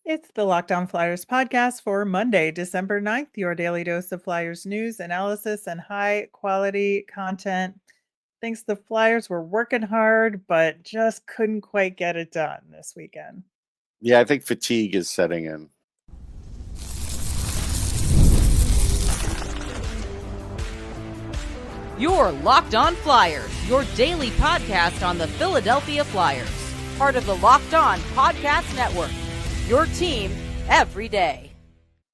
It's the Locked On Flyers podcast for Monday, December 9th, your daily dose of Flyers news, analysis, and high quality content. Thinks the Flyers were working hard, but just couldn't quite get it done this weekend. Yeah, I think fatigue is setting in. You're Locked On Flyers, your daily podcast on the Philadelphia Flyers. Part of the Locked On Podcast Network. Your team every day.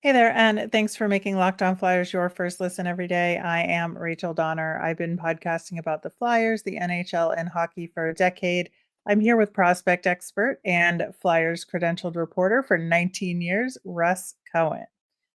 Hey there, and thanks for making Locked On Flyers your first listen every day. I am Rachel Donner. I've been podcasting about the Flyers, the NHL, and hockey for a decade. I'm here with prospect expert and Flyers credentialed reporter for 19 years, Russ Cohen.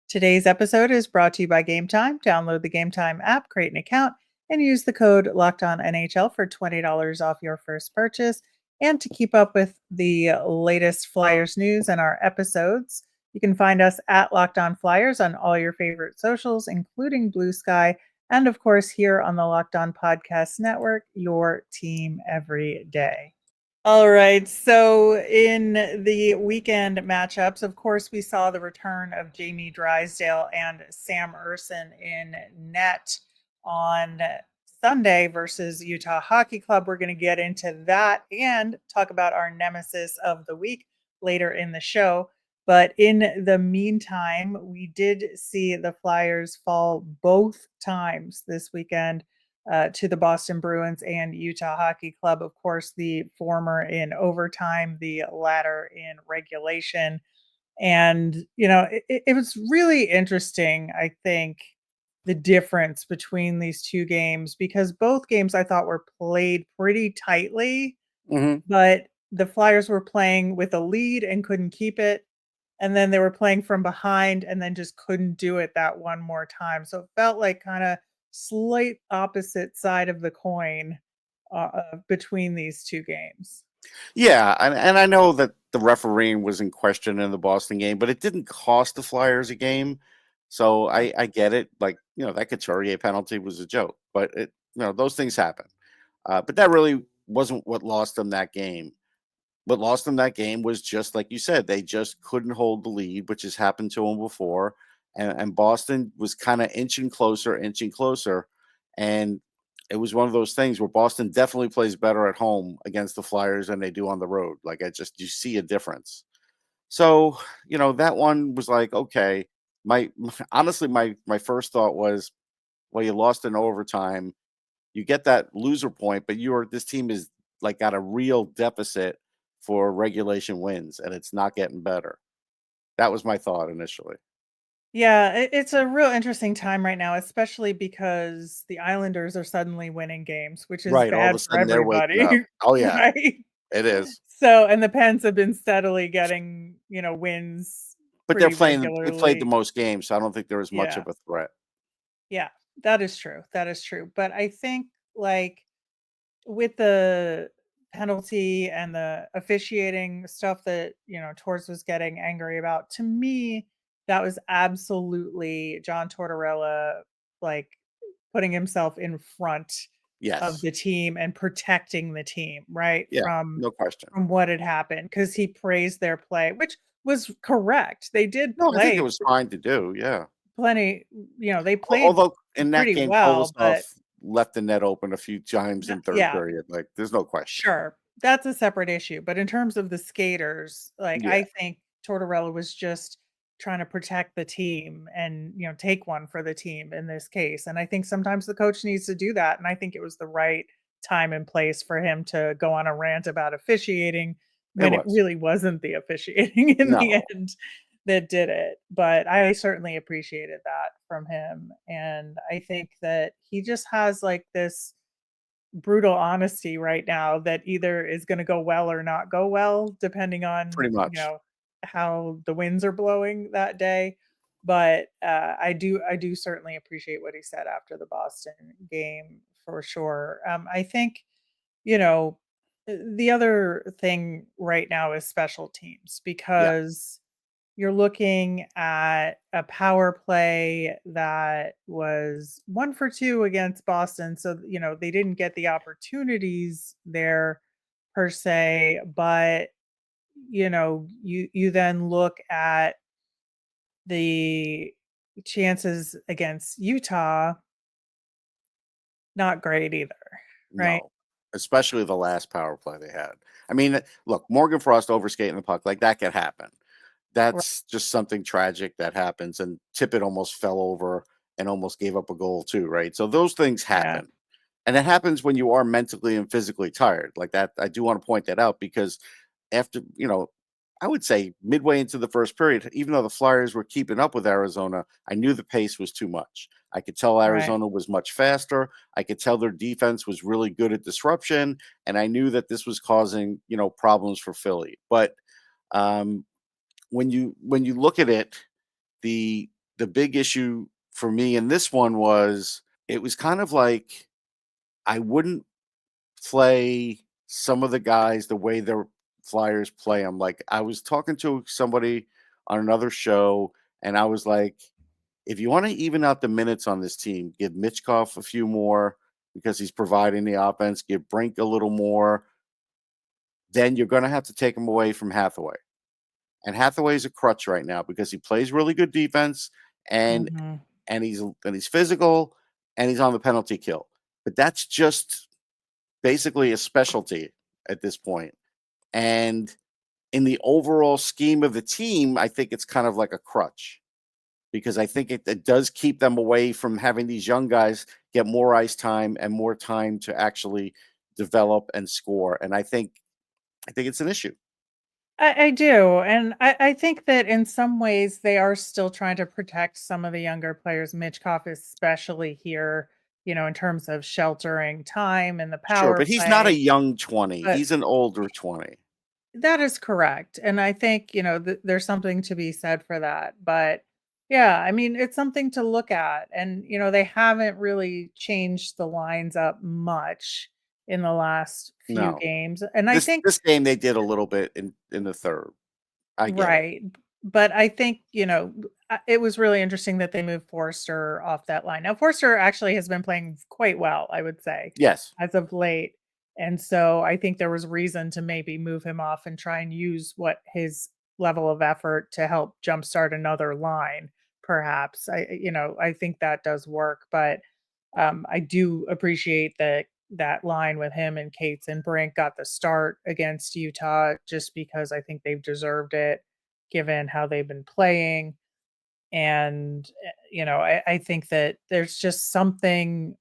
Today's episode is brought to you by Game Time. Download the Game Time app, create an account, and use the code LOCKEDONNHL for $20 off your first purchase. And to keep up with the latest Flyers news and our episodes, you can find us at Locked On Flyers on all your favorite socials, including Blue Sky, and of course here on the Locked On Podcast Network, your team every day. All right, so in the weekend matchups, of course, we saw the return of Jamie Drysdale and Sam Ersson in net on Sunday versus Utah Hockey Club. We're going to get into that and talk about our nemesis of the week later in the show. But in the meantime, we did see the Flyers fall both times this weekend to the Boston Bruins and Utah Hockey Club. Of course, the former in overtime, the latter in regulation. And, it was really interesting, I think, the difference between these two games, because both games I thought were played pretty tightly, but the Flyers were playing with a lead and couldn't keep it. And then they were playing from behind and then just couldn't do it that one more time. So it felt like kind of slight opposite side of the coin between these two games. Yeah, and I know that the refereeing was in question in the Boston game, but it didn't cost the Flyers a game. So I get it. Like, that Couturier penalty was a joke, but those things happen. But that really wasn't what lost them that game. What lost them that game was just like you said, they just couldn't hold the lead, which has happened to them before. And Boston was kind of inching closer. And it was one of those things where Boston definitely plays better at home against the Flyers than they do on the road. Like, you see a difference. So, that one was like, okay, honestly, my first thought was, well, you lost in overtime. You get that loser point, but this team is like got a real deficit for regulation wins, and it's not getting better. That was my thought initially. Yeah, it's a real interesting time right now, especially because the Islanders are suddenly winning games, which is Right, all of bad a for sudden they're waking everybody, up. Oh, yeah, right? it is. So, and the Pens have been steadily getting, wins But pretty they played the regularly. most games, so I don't think there was much Yeah. of a threat. Yeah, that is true. That is true. But I think, like, with the penalty and the officiating stuff that, Torts was getting angry about, to me, that was absolutely John Tortorella, like, putting himself in front of Yes. the team and protecting the team, right? Yeah, From no question. what had happened, because he praised their play, which was correct. They did No, I think it play was fine to do, yeah. plenty, they played Although in that pretty game, well, Kolosov but left the net open a few times in third yeah, period, like, there's no question. sure. That's a separate issue, but in terms of the skaters, like, Yeah, I think Tortorella was just trying to protect the team and, take one for the team in this case, and I think sometimes the coach needs to do that, and I think it was the right time and place for him to go on a rant about officiating it when it was. really wasn't the officiating in the No. end that did it, but I certainly appreciated that from him, and I think that he just has, like, this brutal honesty right now that either is gonna go well or not go well, depending on, Pretty much. how the winds are blowing that day. But, I do certainly appreciate what he said after the Boston game for sure. I think, you know, the other thing right now is special teams, Yeah. because you're looking at a power play that was 1 for 2 against Boston, so, they didn't get the opportunities there per se, but, you then look at the chances against Utah, not great either, right? No, especially the last power play they had. I mean, look, Morgan Frost overskating the puck, like that could happen. Right. That's just something tragic that happens. And Tippett almost fell over and almost gave up a goal too, right? So those things Yeah. happen. And it happens when you are mentally and physically tired. Like that, I do want to point that out because after, I would say midway into the first period, even though the Flyers were keeping up with Arizona, I knew the pace was too much. I could tell Right. Arizona was much faster. I could tell their defense was really good at disruption, and I knew that this was causing, problems for Philly. But um, when you look at it, the big issue for me in this one was it was kind of like I wouldn't play some of the guys the way the Flyers play them. Like I was talking to somebody on another show, and I was like, if you want to even out the minutes on this team, give Mitchkov a few more because he's providing the offense, give Brink a little more, then you're going to have to take him away from Hathaway. And Hathaway's a crutch right now because he plays really good defense and Hmm. he's physical and he's on the penalty kill. But that's just basically a specialty at this point. And in the overall scheme of the team, I think it's kind of like a crutch because I think it does keep them away from having these young guys get more ice time and more time to actually develop and score. And I think it's an issue. I do. And I think that in some ways they are still trying to protect some of the younger players, Mitchkov especially here, in terms of sheltering time and the Sure, power but he's not a play. young 20. But He's an older 20. that is correct. And I think, there's something to be said for that. But yeah, I mean, it's something to look at. And, they haven't really changed the lines up much in the last few No. games. And I This think, this game they did a little bit in the third. I get it. right, but I think, it was really interesting that they moved Forster off that line. Now Forster actually has been playing quite well, I would say, Yes. as of late, and so I think there was reason to maybe move him off and try and use what his level of effort to help jumpstart another line, perhaps. I think that does work, but I do appreciate that line with him and Cates and Brink got the start against Utah just because I think they've deserved it given how they've been playing. And I think that there's just something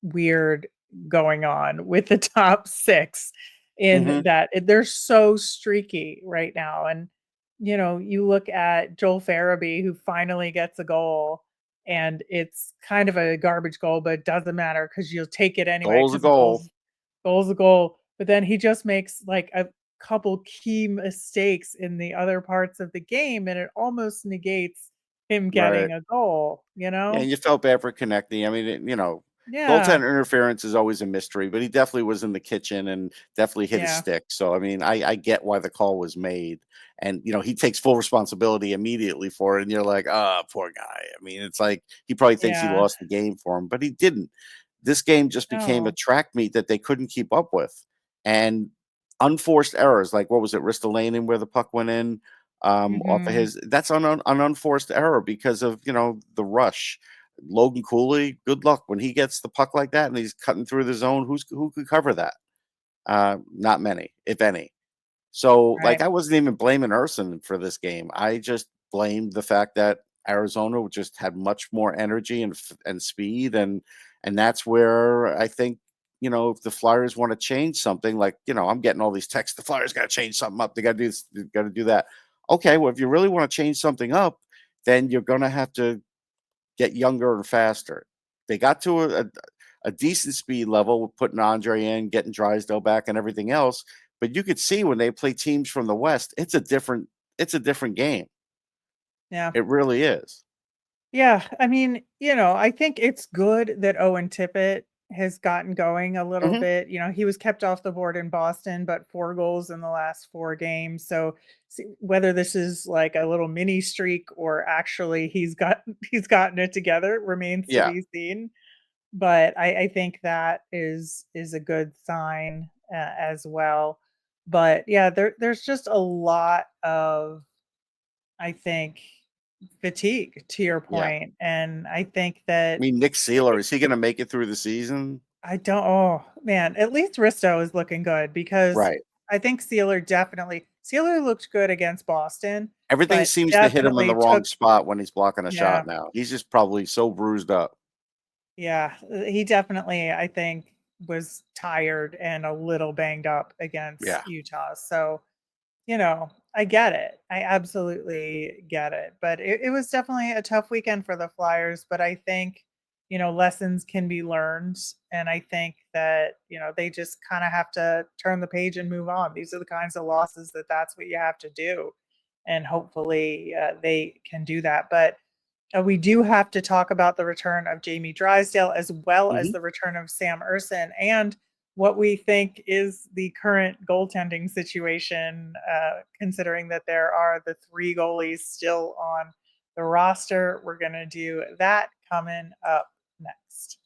weird going on with the top six in Mhm. that they're so streaky right now. And you look at Joel Farabee who finally gets a goal and it's kind of a garbage goal, but it doesn't matter because you'll take it anyway Goal's a because a goal. goal's a goal. But then he just makes like a couple key mistakes in the other parts of the game, and it almost negates him Right. getting a goal, Yeah, and you felt bad for connecting. I mean, Yeah, goaltender interference is always a mystery, but he definitely was in the kitchen and definitely hit his yeah, stick. So, I mean, I get why the call was made. And, he takes full responsibility immediately for it. And you're like, oh, poor guy. I mean, it's like he probably thinks he yeah. lost the game for him, but he didn't. This game just became a No. track meet that they couldn't keep up with. And unforced errors, like what was it, Ristolainen, where the puck went in off of Mhm. his, that's an unforced error because of, the rush. Logan Cooley, good luck when he gets the puck like that and he's cutting through the zone. Who could cover that? Not many, if any. So, like, Right. I wasn't even blaming Ersson for this game. I just blamed the fact that Arizona just had much more energy and speed, and that's where I think if the Flyers want to change something, like I'm getting all these texts, the Flyers got to change something up. They got to do this, they got to do that. Okay, well, if you really want to change something up, then you're going to have to get younger and faster. They got to a decent speed level with putting Andre in, getting Drysdale back, and everything else. But you could see when they play teams from the West, it's a different game. Yeah. It really is. Yeah, I mean, I think it's good that Owen Tippett has gotten going a little Mhm. bit. He was kept off the board in Boston, but 4 goals in the last 4 games. So whether this is like a little mini streak or actually he's gotten it together remains to Yeah. be seen. But I think that is a good sign as well. But yeah, there's just a lot of, I think, fatigue to your Yeah. point, and I think I that mean, Nick Seeler, is he going to make it through the season? I don't. Oh man, at least Risto is looking good because Right. I think Sealer looked good against Boston, Everything but seems to hit him in the definitely wrong took. spot when he's blocking a Yeah, shot now. He's just probably so bruised up. yeah, he definitely, I think, was tired and a little banged up against Yeah. Utah. So, I get it. I absolutely get it. But it was definitely a tough weekend for the Flyers. But I think, lessons can be learned. And I think that, they just kind of have to turn the page and move on. These are the kinds of losses that's what you have to do. And hopefully they can do that. But we do have to talk about the return of Jamie Drysdale as well as Mhm. the return of Sam Ersson and what we think is the current goaltending situation, considering that there are the three goalies still on the roster. We're going to do that coming up next.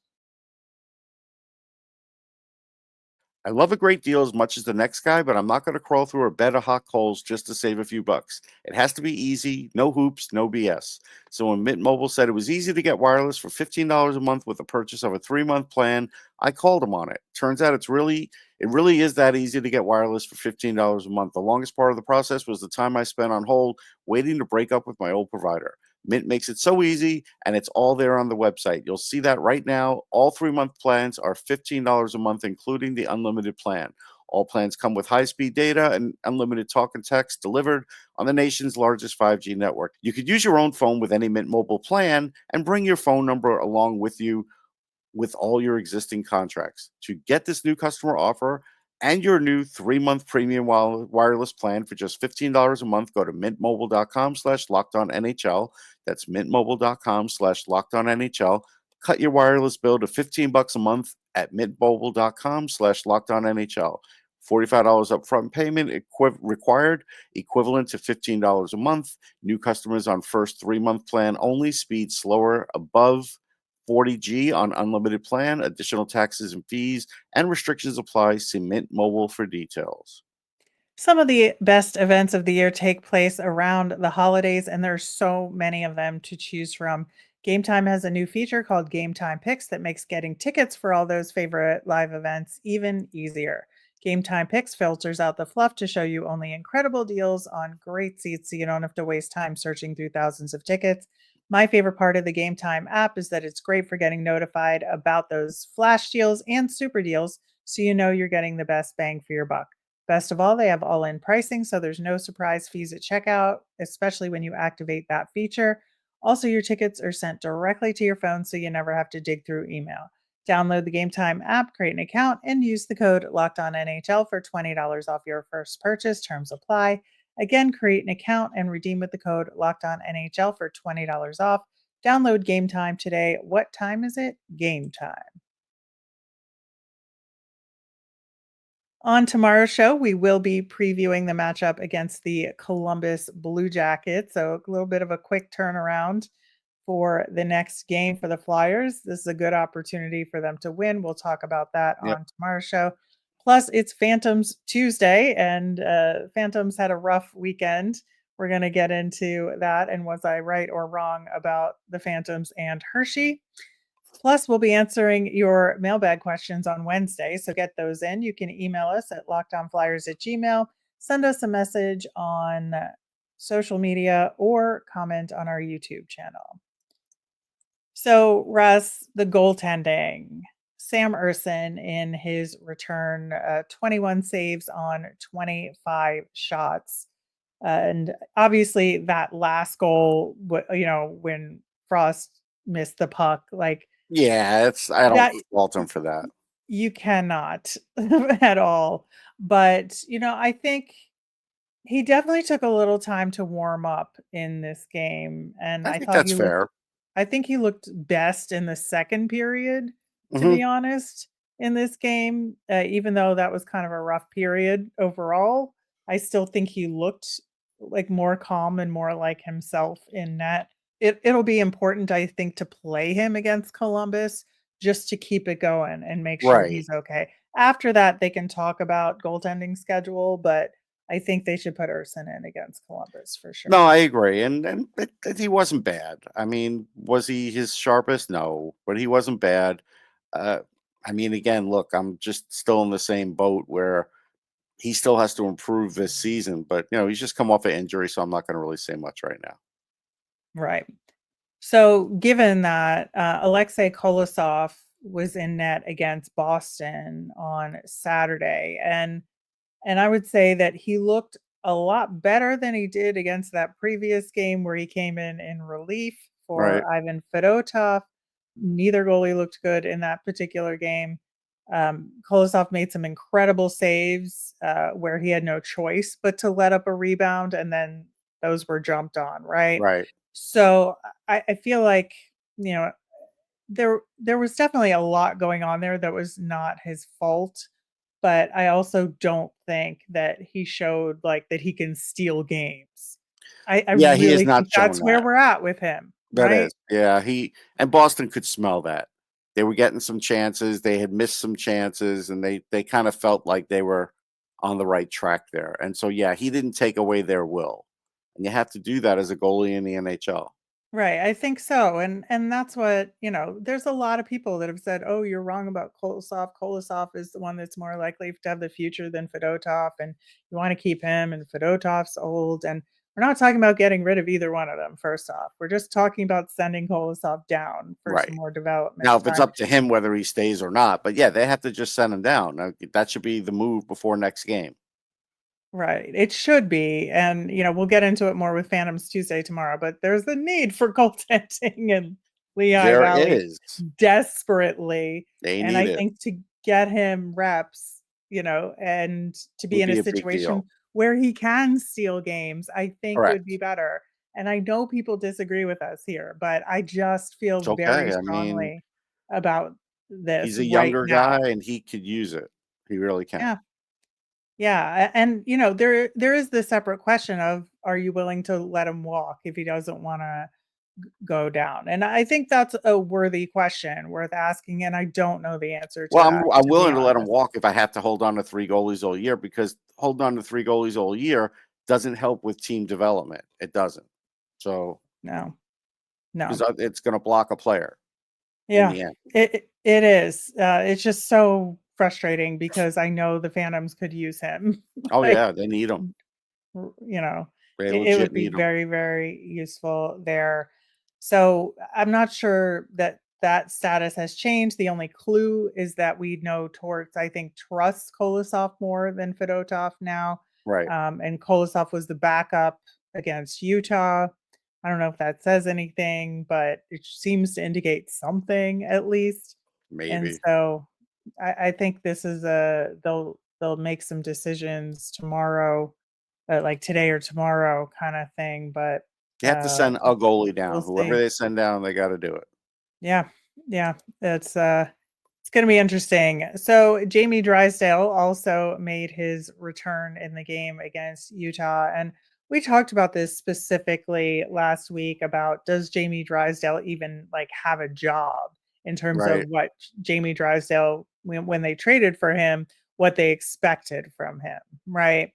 I love a great deal as much as the next guy, but I'm not going to crawl through a bed of hot coals just to save a few bucks. It has to be easy, no hoops, no BS. So when Mint Mobile said it was easy to get wireless for $15 a month with the purchase of a 3-month plan, I called them on it. Turns out it really is that easy to get wireless for $15 a month. The longest part of the process was the time I spent on hold waiting to break up with my old provider. Mint makes it so easy, and it's all there on the website. You'll see that right now. All 3-month plans are $15 a month, including the unlimited plan. All plans come with high-speed data and unlimited talk and text delivered on the nation's largest 5G network. You could use your own phone with any Mint Mobile plan and bring your phone number along with you with all your existing contracts. To get this new customer offer and your new 3-month premium wireless plan for just $15 a month, go to mintmobile.com/lockedonnhl. That's mintmobile.com/lockedonnhl. Cut your wireless bill to $15 a month at mintmobile.com/lockedonnhl. $45 upfront payment required, equivalent to $15 a month. New customers on first 3-month plan only. Speed slower above 40G on unlimited plan. Additional taxes and fees and restrictions apply. See Mint Mobile for details. Some of the best events of the year take place around the holidays, and there's so many of them to choose from. Game Time has a new feature called Game Time Picks that makes getting tickets for all those favorite live events even easier. Game Time Picks filters out the fluff to show you only incredible deals on great seats so you don't have to waste time searching through thousands of tickets. My favorite part of the Game Time app is that it's great for getting notified about those flash deals and super deals so you know you're getting the best bang for your buck. Best of all, they have all in pricing, so there's no surprise fees at checkout, especially when you activate that feature. Also, your tickets are sent directly to your phone, so you never have to dig through email. Download the Game Time app, create an account, and use the code LOCKEDONNHL for $20 off your first purchase. Terms apply. Again, create an account and redeem with the code LOCKEDONNHL for $20 off. Download Game Time today. What time is it? Game time. On tomorrow's show, we will be previewing the matchup against the Columbus Blue Jackets. So, a little bit of a quick turnaround for the next game for the Flyers. This is a good opportunity for them to win. We'll talk about that Yep. on tomorrow's show. Plus, it's Phantoms Tuesday, and Phantoms had a rough weekend. We're going to get into that and was I right or wrong about the Phantoms and Hershey. Plus, we'll be answering your mailbag questions on Wednesday. So get those in. You can email us at lockdownflyers@gmail, send us a message on social media, or comment on our YouTube channel. So, Russ, the goaltending. Sam Ersson in his return, 21 saves on 25 shots. And obviously, that last goal, when Frost missed the puck, like Yeah, I don't that fault him for that. you cannot at all. But, I think he definitely took a little time to warm up in this game. And I I think thought that's fair. I think he looked best in the second period, to Hmm. be honest, in this game. Even though that was kind of a rough period overall, I still think he looked like more calm and more like himself in net. It'll be important, I think, to play him against Columbus just to keep it going and make sure Right. he's okay. After that, they can talk about goaltending schedule, but I think they should put Ersson in against Columbus for sure. No, I agree, and he wasn't bad. I mean, was he his sharpest? No, but he wasn't bad. Uh, I mean, again, look, I'm just still in the same boat where he still has to improve this season, but he's just come off an injury, so I'm not going to really say much right now. Right. So, given that Alexei Kolosov was in net against Boston on Saturday, and I would say that he looked a lot better than he did against that previous game where he came in relief Right, for Ivan Fedotov. Neither goalie looked good in that particular game. Kolosov made some incredible saves where he had no choice but to let up a rebound, and then those were jumped on, right? right. So I feel like, you know, there was definitely a lot going on there that was not his fault, but I also don't think that he showed, like, that he can steal games. I Yeah, he has really not think shown that's where that. we're at with him, That right? is, yeah. He and Boston could smell that. They were getting some chances. They had missed some chances, and they kind of felt like they were on the right track there. And so, yeah, he didn't take away their will, and you have to do that as a goalie in the NHL. Right, I think so, and that's what, there's a lot of people that have said, "Oh, you're wrong about Kolosov. Kolosov is the one that's more likely to have the future than Fedotov, and you wanna keep him, and Fedotov's old," and we're not talking about getting rid of either one of them, first off. We're just talking about sending Kolosov down for some Right. more Now, development if it's time. up to him whether he stays or not, but yeah, they have to just send him down. That should be the move before next game. Right. It should be. And, we'll get into it more with Phantoms Tuesday tomorrow, but there's the need for goaltending in Lehigh There Valley is. desperately. They And need I it. think to get him reps, and to be Would in a be a big situation deal. where he can steal games, I think would be Correct. better. And I know people disagree with us here, but I just feel It's very okay. I mean, strongly about he's this a right younger now. guy, and he could use it. He really can. Yeah. Yeah, and there is this separate question of, are you willing to let him walk if he doesn't wanna go down? And I think that's a worthy question worth asking, and I don't know the answer to Well, that, I'm to be willing to let him honest. walk if I have to hold on to 3 goalies all year, because holding on to 3 goalies all year doesn't help with team development. It doesn't. So, No, because no. it's gonna block a player in Yeah, the end. it is. It's just so frustrating because I know the Phantoms could use him. Oh, Like, yeah, they need him. r you know, They it would legit be need him. very, very useful there. So, I'm not sure that that status has changed. The only clue is that we know Torts, I think, trusts Kolosov more than Fedotov now, Right. and Kolosov was the backup against Utah. I don't know if that says anything, but it seems to indicate something at least. And Maybe. so I think this is they'll make some decisions tomorrow, like today or tomorrow kind of thing. But You have to uh, send a goalie we'll down. Whoever see. they send down, they gotta do it. Yeah, yeah, it's going to be interesting. So Jamie Drysdale also made his return in the game against Utah, and we talked about this specifically last week about, does Jamie Drysdale even like have a job in terms of Right. what Jamie Drysdale, when they traded for him, what they expected from him, right?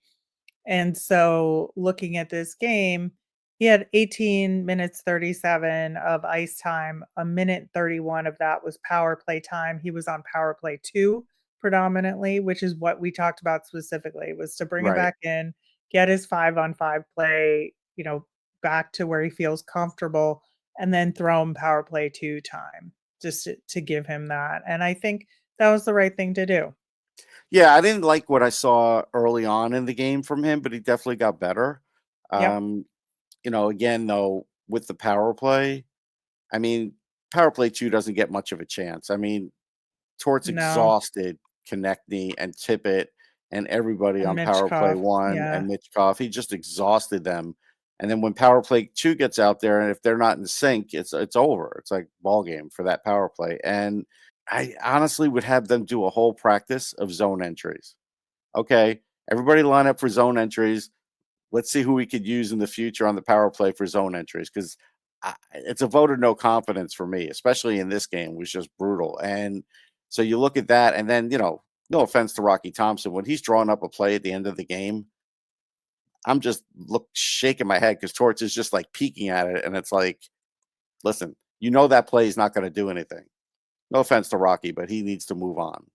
And so looking at this game, he had 18 minutes 37 of ice time. A minute 31 of that was power play time. He was on power play 2 predominantly, which is what we talked about specifically, was to bring him Right. back in, get his 5-on-5 play, back to where he feels comfortable, and then throw him power play 2 time just to give him that. And I think that was the right thing to do. Yeah, I didn't like what I saw early on in the game from him, but he definitely got better. Yep. Um, again, though, with the power play, I mean, power play 2 doesn't get much of a chance. I mean, Tort's No. exhausted Konechny and Tippett and everybody And on power play Mitchkov. 1 Yeah. and Mitchkov. He just exhausted them. And then when power play 2 gets out there, and if they're not in sync, it's over. It's like ball game for that power play. And I honestly would have them do a whole practice of zone entries. Okay, everybody line up for zone entries. Let's see who we could use in the future on the power play for zone entries, because it's a vote of no confidence for me, especially in this game, was just brutal. And so you look at that, and then no offense to Rocky Thompson, when he's drawing up a play at the end of the game, I'm just shaking my head because Torts is just like peeking at it, and it's like, listen, that play is not going to do anything. No offense to Rocky, but he needs to move on.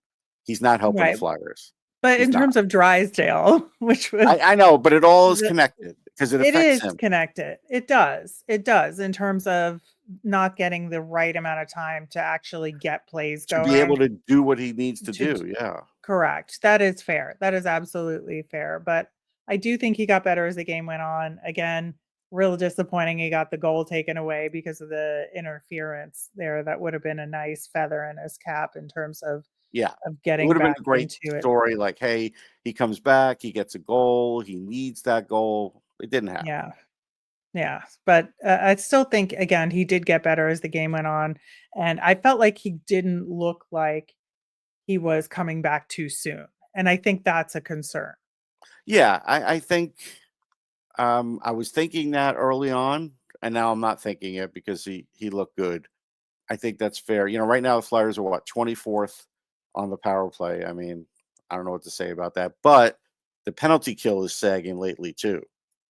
He's not helping the Flyers. But in terms of Drysdale, which was I know, but it all is connected because it affects him. Connected. It does in terms of not getting the right amount of time to actually get plays going. To be able to do what he needs to do, yeah. Correct. That is fair. That is absolutely fair. But I do think he got better as the game went on. Again, real disappointing he got the goal taken away because of the interference there. That would have been a nice feather in his cap in terms of getting it would have back been a great into story. Like, hey, he comes back, he gets a goal, he needs that goal. It didn't happen. Yeah. But I still think, again, he did get better as the game went on. And I felt like he didn't look like he was coming back too soon. And I think that's a concern. Yeah, I think I was thinking that early on, and now I'm not thinking it because he looked good. I think that's fair. Right now the Flyers are 24th on the power play. I mean, I don't know what to say about that, but the penalty kill is sagging lately too.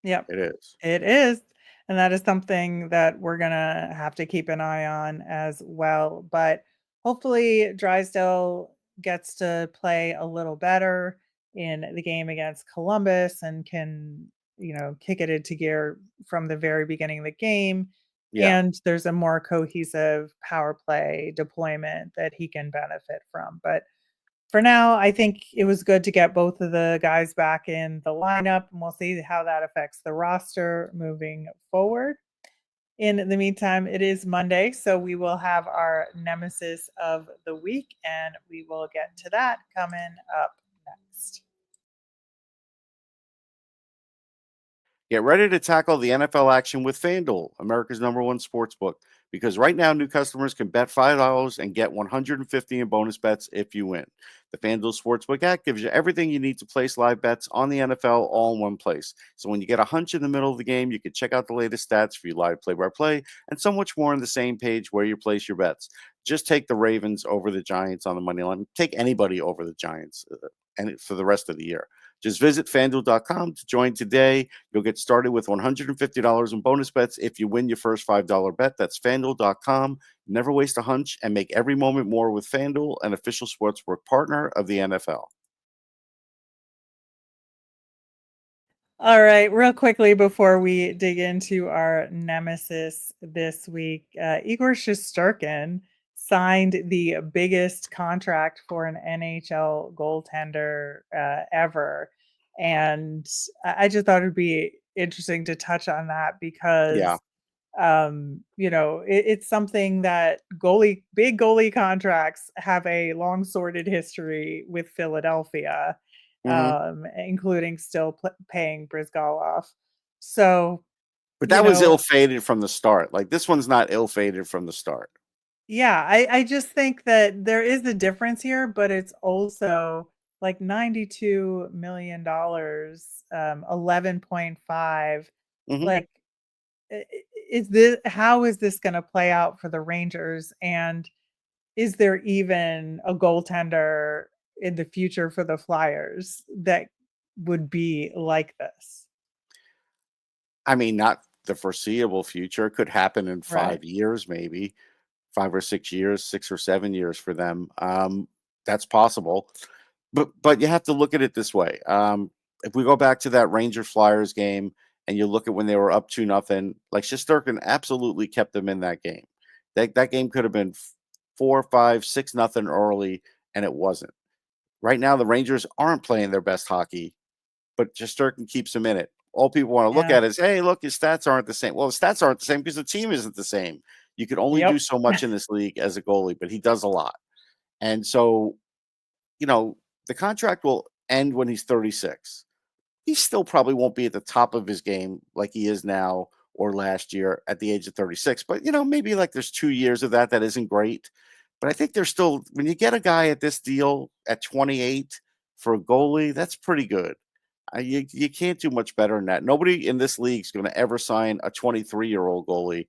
Yep. It is. It is. And that is something that we're going to have to keep an eye on as well. But hopefully Drysdale gets to play a little better in the game against Columbus and can, kick it into gear from the very beginning of the game. Yeah. And there's a more cohesive power play deployment that he can benefit from. But for now, I think it was good to get both of the guys back in the lineup, and we'll see how that affects the roster moving forward. In the meantime, it is Monday, so we will have our Nemesis of the week, and we will get to that coming up next. Get ready to tackle the NFL action with FanDuel, America's #1 sportsbook. Because right now, new customers can bet $5 and get $150 in bonus bets if you win. The FanDuel Sportsbook app gives you everything you need to place live bets on the NFL all in one place. So when you get a hunch in the middle of the game, you can check out the latest stats for your live play-by-play and so much more on the same page where you place your bets. Just take the Ravens over the Giants on the money line. Take anybody over the Giants and for the rest of the year. Just visit FanDuel.com to join today. You'll get started with $150 in bonus bets if you win your first $5 bet. That's FanDuel.com. Never waste a hunch and make every moment more with FanDuel, an official sportsbook partner of the NFL. All right, real quickly before we dig into our Nemesis this week, Igor Shesterkin signed the biggest contract for an NHL goaltender ever. And I just thought it'd be interesting to touch on that because, it's something that big goalie contracts have a long sordid history with Philadelphia, including still paying Brizgalov. So, but that was ill-fated from the start. Like, this one's not ill-fated from the start. Yeah, I just think that there is a difference here, but it's also like $92 million, 11.5. Like, how is this going to play out for the Rangers? And is there even a goaltender in the future for the Flyers that would be like this? I mean, not the foreseeable future. It could happen in 5 years, maybe 5 or 6 years, 6 or 7 years for them. That's possible. But you have to look at it this way. If we go back to that Ranger Flyers game and you look at when they were up 2-0, like Shesterkin absolutely kept them in that game. That game could have been 4, 5, 6-0 early, and it wasn't. Right now, the Rangers aren't playing their best hockey, but Shesterkin keeps them in it. All people want to look at is, hey, look, his stats aren't the same. Well, the stats aren't the same because the team isn't the same. You can only do so much in this league as a goalie, but he does a lot. And so, the contract will end when he's 36. He still probably won't be at the top of his game like he is now or last year at the age of 36. But, maybe like there's 2 years of that isn't great. But I think there's still, when you get a guy at this deal at 28 for a goalie, that's pretty good. You can't do much better than that. Nobody in this league is going to ever sign a 23-year-old goalie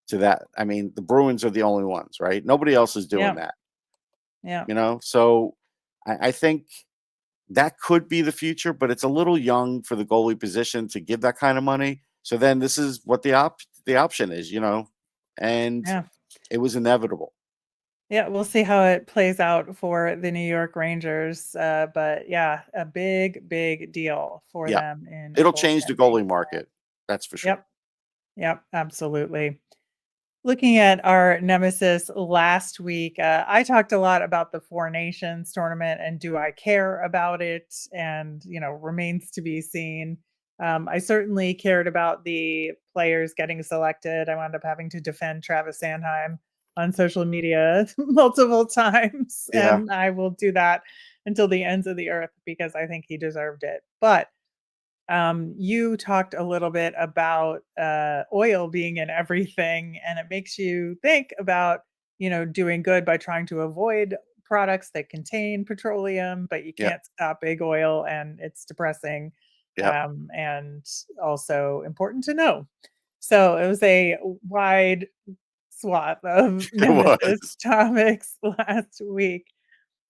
to that. I mean, the Bruins are the only ones, right? Nobody else is doing that. Yeah. So I think that could be the future, but it's a little young for the goalie position to give that kind of money. So then this is what the option is, and Yeah. it was inevitable. Yeah, we'll see how it plays out for the New York Rangers. But yeah, a big, big deal for Yeah, them in it'll change the goaltending. goalie market. That's for sure. Yep. Yep. Absolutely. Looking at our nemesis last week, I talked a lot about the Four Nations tournament and do I care about it? And, remains to be seen. I certainly cared about the players getting selected. I wound up having to defend Travis Sanheim on social media multiple times, Yeah. and I will do that until the ends of the earth because I think he deserved it. But you talked a little bit about oil being in everything, and it makes you think about, doing good by trying to avoid products that contain petroleum, but you Yep. can't stop big oil, and it's depressing, Yep. and also important to know. So it was a wide swath of It Nemesis was. topics last week.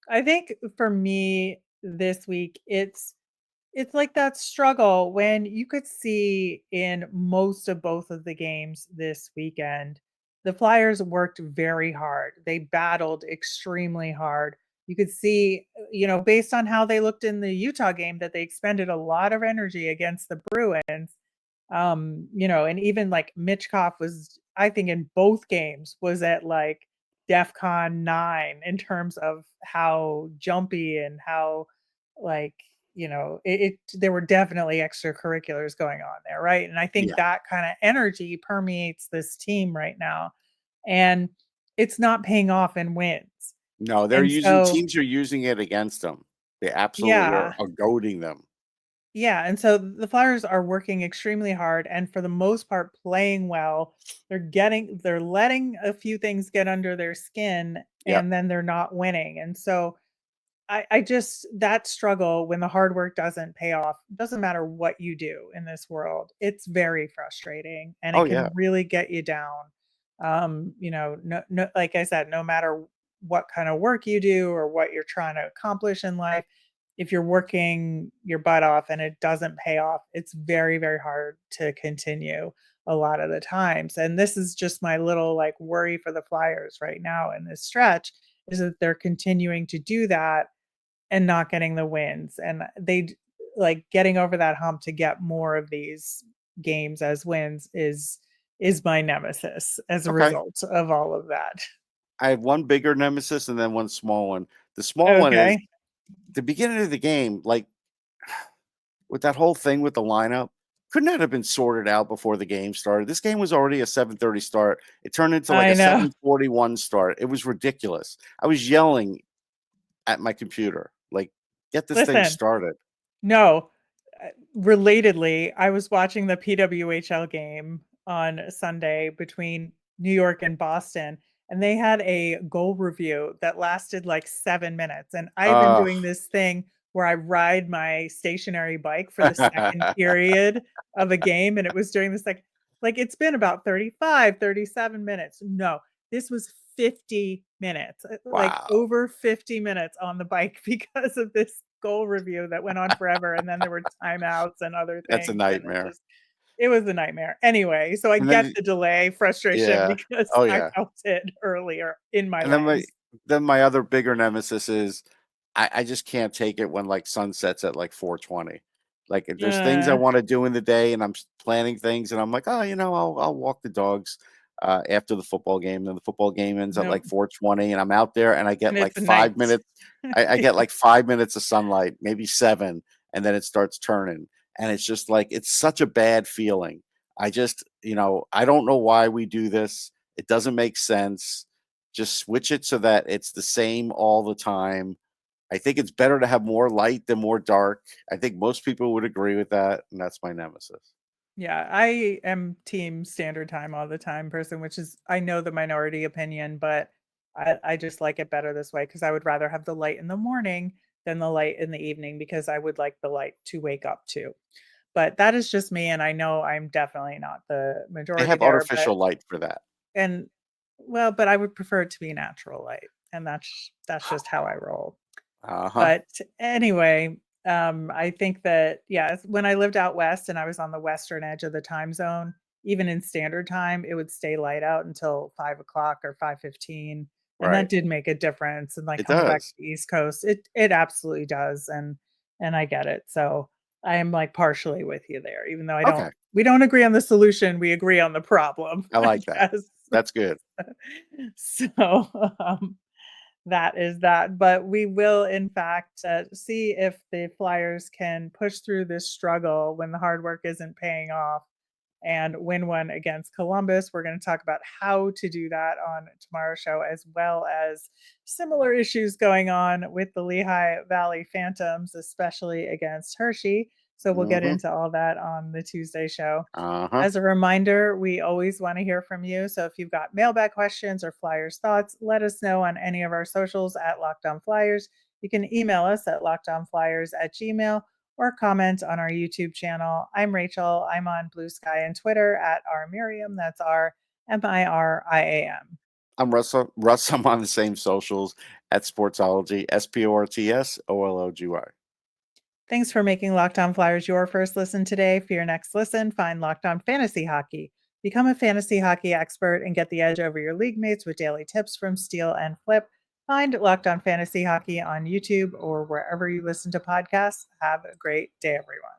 I think for me this week, it's like that struggle when you could see in most of both of the games this weekend, the Flyers worked very hard. They battled extremely hard. You could see, based on how they looked in the Utah game, that they expended a lot of energy against the Bruins. And even like Mitchkoff was, I think, in both games was at like DEFCON 9 in terms of how jumpy and how like there were definitely extracurriculars going on there, right? And I think Yeah. that kind of energy permeates this team right now, and it's not paying off in wins. No, And so teams are using it against them. They absolutely yeah, are goading them. yeah, and so the Flyers are working extremely hard and for the most part playing well. They're letting a few things get under their skin, Yep. and then they're not winning. And so I just that struggle when the hard work doesn't pay off, doesn't matter what you do in this world, it's very frustrating and Oh it yeah. can really get you down. No, like I said, no matter what kind of work you do or what you're trying to accomplish in life, if you're working your butt off and it doesn't pay off, it's very, very hard to continue a lot of the times. And this is just my little like worry for the Flyers right now in this stretch is that they're continuing to do that and not getting the wins, and like getting over that hump to get more of these games as wins is my nemesis as a Okay. result of all of that. I have one bigger nemesis and then one small one. The small one is Okay. the beginning of the game, like with that whole thing with the lineup. Couldn't that have been sorted out before the game started? This game was already a 7:30 start. It turned into like I a know. 7:41 start. It was ridiculous. I was yelling at my computer, like, get this thing Listen, started. no, relatedly, I was watching the PWHL game on Sunday between New York and Boston, and they had a goal review that lasted like 7 minutes, and I've been Uh, doing this thing where I ride my stationary bike for the second period of a game, and it was during this like it's been about 35, 37 minutes. No, this was 50 minutes, like wow. over 50 minutes on the bike because of this goal review that went on forever, and then there were timeouts and other That's a things, and nightmare. it was a nightmare. Anyway, so I And get then the delay frustration yeah. because Oh, I yeah. felt it earlier in my And then legs. my other bigger nemesis is I just can't take it when like sun sets at like 4:20. Like if there's things I Uh, want to do in the day and I'm planning things and I'm like, oh, I'll walk the dogs after the football game. Then the football game ends at nope, like 4:20 and I'm out there and I get and like it's a night. 5 minutes. I get like 5 minutes of sunlight, maybe seven, and then it starts turning. And it's just like it's such a bad feeling. I just, I don't know why we do this. It doesn't make sense. Just switch it so that it's the same all the time. I think it's better to have more light than more dark. I think most people would agree with that, and that's my nemesis. Yeah, I am team standard time all the time person, which is I know the minority opinion, but I just like it better this way because I would rather have the light in the morning than the light in the evening because I would like the light to wake up to. But that is just me, and I know I'm definitely not the They majority have there, but artificial light for that. and well, but I would prefer it to be natural light, and that's just how I roll. But anyway, I think that, when I lived out west and I was on the western edge of the time zone, even in standard time, it would stay light out until 5 o'clock or 5:15. And that Right. did make a difference. And like It coming back to does. the East Coast, it absolutely does. And I get it. So I am like partially with you there, even though Okay. we don't agree on the solution, we agree on the problem, I like that. guess. That's good. So that is that. But we will, in fact, see if the Flyers can push through this struggle when the hard work isn't paying off and win one against Columbus. We're going to talk about how to do that on tomorrow's show, as well as similar issues going on with the Lehigh Valley Phantoms, especially against Hershey. So we'll get Hmm. into all that on the Tuesday show. Uh-huh. As a reminder, we always want to hear from you. So if you've got mailbag questions or Flyers thoughts, let us know on any of our socials at Locked On Flyers. You can email us at lockedonflyers@gmail.com or comment on our YouTube channel. I'm Rachel. I'm on Blue Sky and Twitter at rmiriam. That's RMIRIAM. I'm Russ. I'm on the same socials at Sportsology, SPORTSOLOGY. Thanks for making Locked On Flyers your first listen today. For your next listen, find Locked On Fantasy Hockey. Become a fantasy hockey expert and get the edge over your league mates with daily tips from Steal and Flip. Find Locked On Fantasy Hockey on YouTube or wherever you listen to podcasts. Have a great day, everyone.